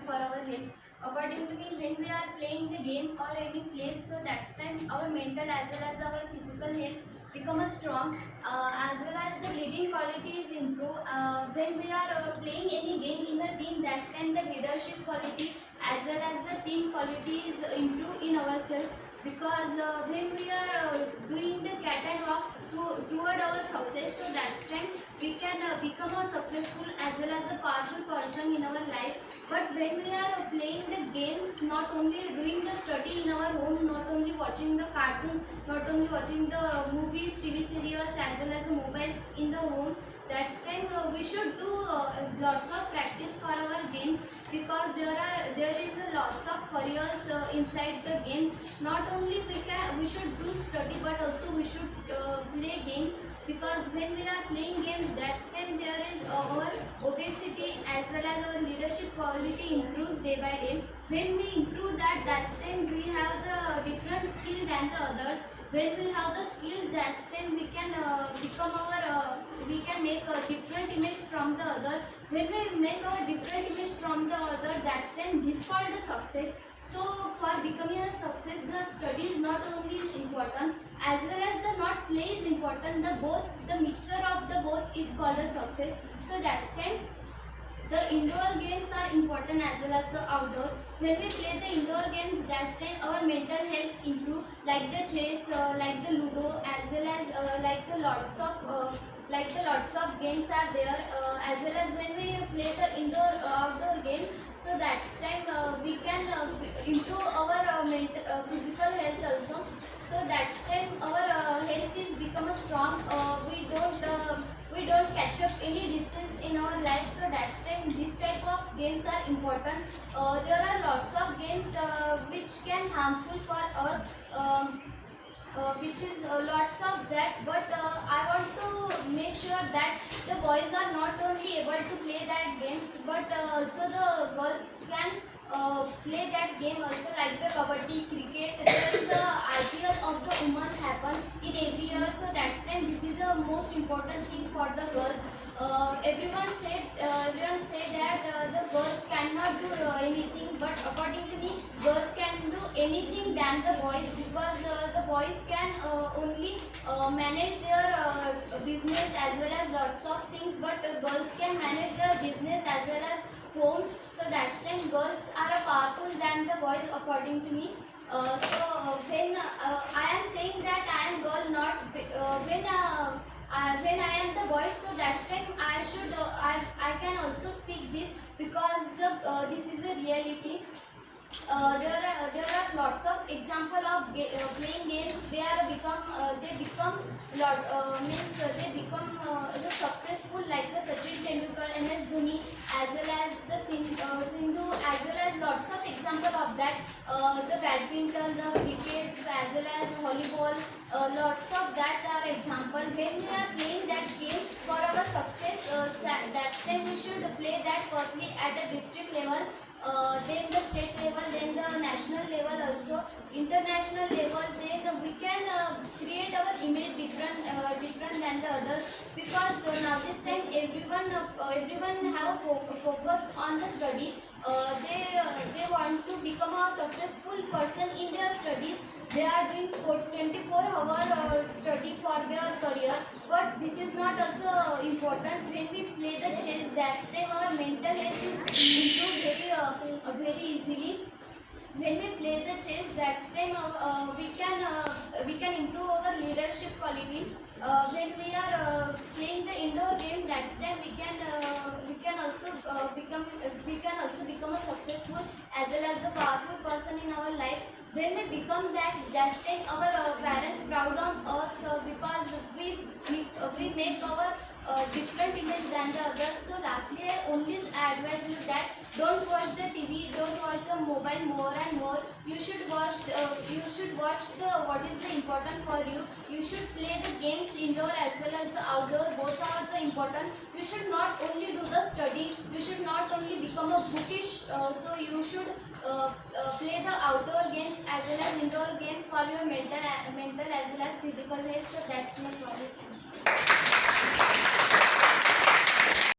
for our health. According to me, when we are playing the game or any place, so that's time our mental as well as our physical health become a strong, as well as the leading quality is improved. When we are playing any game in the team, that's time the leadership quality as well as the team quality is improved in ourselves, because when we are doing the cat and walk toward our success, so that's time we can become a successful as well as a powerful person in our life. But when we are playing the games, not only doing the study in our home, not only watching the cartoons, not only watching the movies, TV serials as well as the mobiles in the home, that's time we should do lots of practice for our games, because there is a lots of careers inside the games. Not only we should do study, but also we should play games, because when we are playing games, that's time there is our obesity as well as our leadership quality improves day by day. When we improve that, that's time we have the different skill than the others. When we have the skill, that's time we can become we can make a different image from the other. When we make our different image from the other, that's time this called the success. So for becoming a success, the study is not only important, as well as the not play is important. The mixture of the both is called a success. So that's time the indoor games are important as well as the outdoor. When we play the indoor games, that's time our mental health improve, like the chess, like the ludo, as well as like the lots of games are there. As well as when we play the indoor outdoor games, so that's time we can improve our physical health also. So that's time our health is become a strong. We don't catch up any disease in our life. So that's time this type of games are important. There are lots of games which can harmful for us, which is lots of that. But I want to make sure that the boys are not only able to play that games, but also the girls can play that game also, like the kabaddi, cricket. There is the IPL of the women's happen in every year. So that's time this is the most important thing for the girls. Everyone say that the girls cannot do anything, but according to me, girls can do anything than the boys, because the boys can only manage their business as well as lots of things, but girls can manage their business as well as home. So that's time girls are powerful than the boys according to me. When I am saying that I am girl, not when I am the boy, so that's time I can also speak this, because this is a reality. There are lots of example of playing games. They become they become the successful, like the Sachin Tendulkar, MS Dhoni, as well as the Sindhu, as well as lots of example of that. The badminton, the crickets, as well as volleyball, lots of that are example. When we are playing that game for our success, that time we should play that firstly at a district level, then the state level, then the national level also, international level. Then we can create our image different than the others, because now this time everyone have focus on the study. They want to become a successful person in their study. They are doing 24-hour study for their career, but this is not also important. When we play the chess, that's time our mental health is improved very easily. When we play the chess, that's time we can improve our leadership quality. When we are playing the indoor game, that's time we can also become a successful as well as the powerful person in our life. When we become that, that's time our parents proud on us, because we make our different image than the others. So lastly, I only advise you that don't watch the TV, don't watch the mobile more and more. You should watch the what is the important for you. You should play the games indoor as well as the outdoor. Both are the important. You should not only do the study. You should not only become a bookish. So you should play the outdoor games as well as indoor games for your mental as well as physical health. So that's my knowledge.